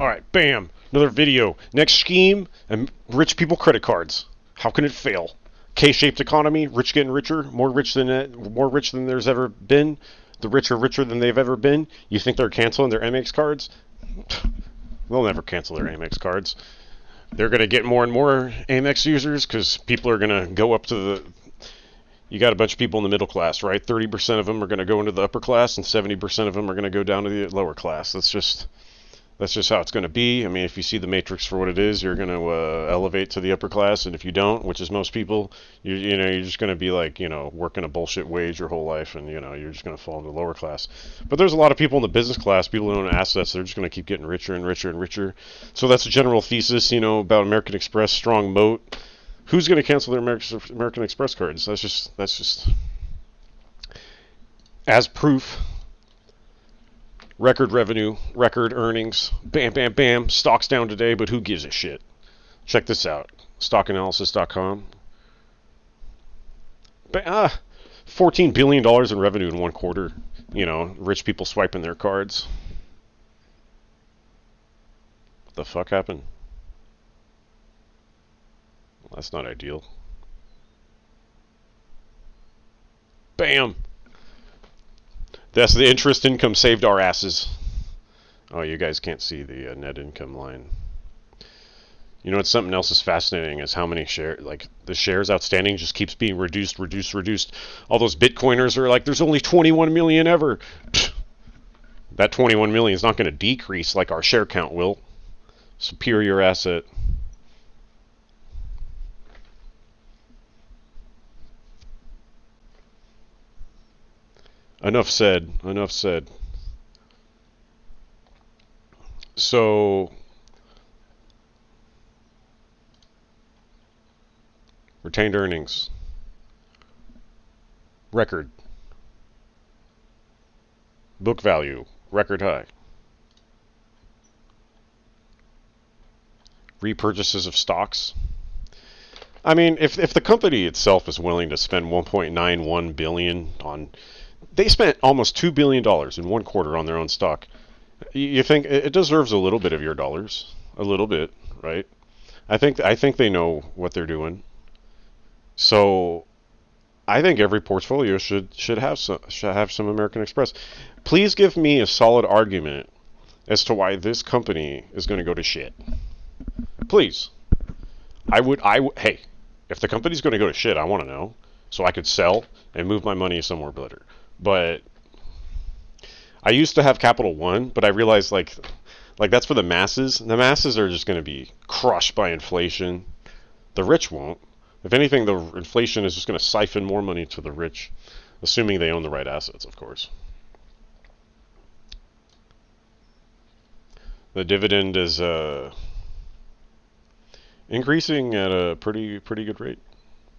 Alright, bam! Another video. Next scheme, and rich people credit cards. How can it fail? K-shaped economy, rich getting richer, more rich than there's ever been. The rich are richer than they've ever been. You think they're canceling their Amex cards? They'll never cancel their Amex cards. They're going to get more and more Amex users because people are going to go up to the... You got a bunch of people in the middle class, right? 30% of them are going to go into the upper class, and 70% of them are going to go down to the lower class. That's just how it's going to be. I mean, if you see the matrix for what it is, you're going to elevate to the upper class, and if you don't, which is most people, you're just going to be like, working a bullshit wage your whole life, and you're just going to fall into the lower class. But there's a lot of people in the business class, people who own assets, they're just going to keep getting richer and richer and richer. So that's a general thesis, about American Express, strong moat. Who's going to cancel their American Express cards? That's just as proof. Record revenue, record earnings, bam, bam, bam. Stock's down today, but who gives a shit? Check this out. Stockanalysis.com. $14 billion in revenue in one quarter. Rich people swiping their cards. What the fuck happened? Well, that's not ideal. Bam! That's the interest income saved our asses. Oh, you guys can't see the net income line. It's something else is fascinating is how many shares, like the shares outstanding just keeps being reduced. All those Bitcoiners are like, there's only 21 million ever. Pfft. That 21 million is not going to decrease like our share count will. Superior asset. Enough said. So, retained earnings. Record. Book value. Record high. Repurchases of stocks. I mean, if the company itself is willing to spend $1.91 billion on... They spent almost $2 billion in one quarter on their own stock. You think it deserves a little bit of your dollars? A little bit, right? I think they know what they're doing. So I think every portfolio should have some American Express. Please give me a solid argument as to why this company is going to go to shit. Please. Hey, if the company's going to go to shit, I want to know so I could sell and move my money somewhere better. But I used to have Capital One, but I realized like that's for the masses. The masses are just going to be crushed by inflation. The rich won't. If anything, the inflation is just going to siphon more money to the rich, assuming they own the right assets, of course. The dividend is increasing at a pretty good rate.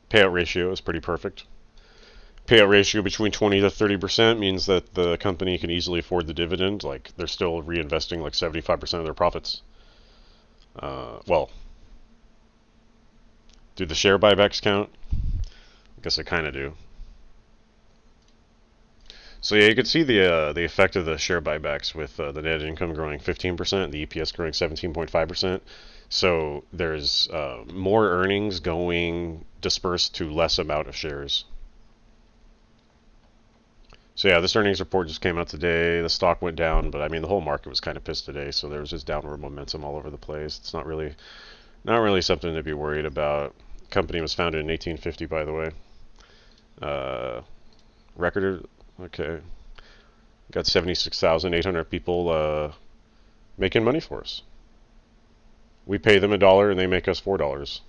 Payout ratio is pretty perfect. Payout ratio between 20 to 30% means that the company can easily afford the dividend. Like they're still reinvesting like 75% of their profits. Do the share buybacks count? I guess they kind of do. So yeah, you can see the effect of the share buybacks with the net income growing 15%, the EPS growing 17.5%. So there's more earnings going dispersed to less amount of shares. So yeah, this earnings report just came out today. The stock went down, but I mean the whole market was kind of pissed today. So there was just downward momentum all over the place. It's not really something to be worried about. The company was founded in 1850, by the way. Record, okay. Got 76,800 people making money for us. We pay them $1 and they make us $4.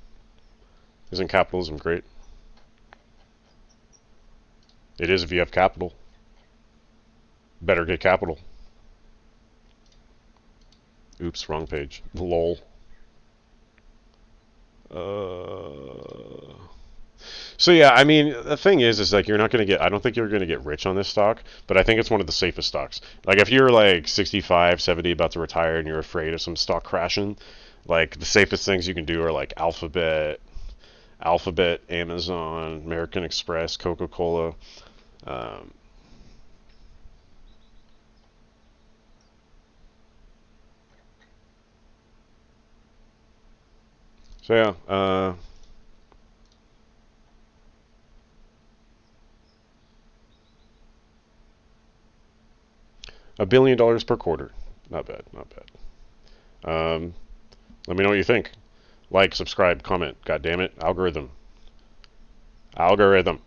Isn't capitalism great? It is if you have capital. Better get capital. Oops, wrong page. Lol. So yeah, I mean, the thing is like you're not gonna get. I don't think you're gonna get rich on this stock, but I think it's one of the safest stocks. Like if you're like 65, 70, about to retire, and you're afraid of some stock crashing, like the safest things you can do are like Alphabet, Amazon, American Express, Coca-Cola. So yeah, $1 billion per quarter. Not bad, not bad. Let me know what you think. Like, subscribe, comment. God damn it, algorithm. Algorithm.